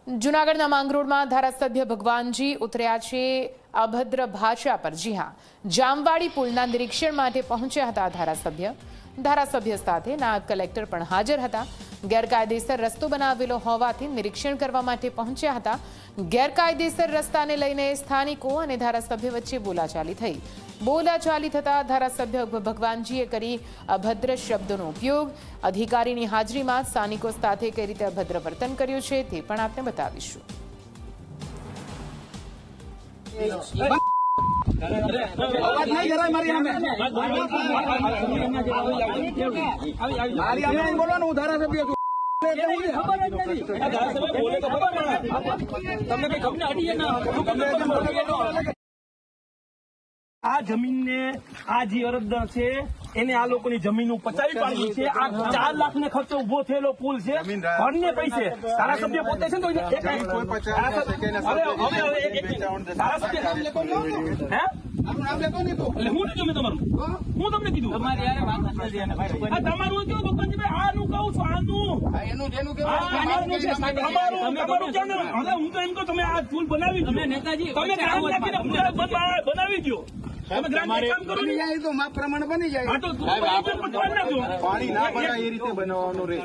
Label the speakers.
Speaker 1: જૂનાગઢના માંગરોળમાં ધારાસભ્ય ભગવાનજી ઉતર્યા છે અભદ્ર ભાષા પર। જી હા, જામવાડી પુલના નિરીક્ષણ માટે પહોંચ્યા હતા ધારાસભ્ય સાથે નાયબ કલેક્ટર પણ હાજર હતા। ગેરકાયદેસર રસ્તો બનાવેલો હોવાથી નિરીક્ષણ કરવા માટે પહોંચ્યા હતા। ગેરકાયદેસર રસ્તાને લઈને સ્થાનિકો અને ધારાસભ્ય વચ્ચે બોલાચાલી થતા ધારાસભ્ય ભગવાનજીએ કરી અભદ્ર શબ્દોનો ઉપયોગ। અધિકારીની હાજરીમાં સ્થાનિકો સાથે કઈ રીતે અભદ્ર વર્તન કર્યું છે તે પણ આપને બતાવીશું।
Speaker 2: આ જમીનને આ જે અરજદાર છે એને આ લોકોની જમીન પચાવી પાડવી છે। આ 4 લાખ ને ખર્ચો ઉભો થયેલો પુલ છે, ઘરને પૈસે ધારાસભ્ય પોતે છે ને હું તમને કીધું તમારું કેવું ભગવાનજીભાઈ આનું કહું છું હું તો એમ કહું તમે આ પુલ બનાવી દો નેતાજી, તમે બનાવી દો।
Speaker 3: માપ પ્રમાણે બની જાય,
Speaker 2: પાણી ના ભરાય એ રીતે બનાવવાનું રહે।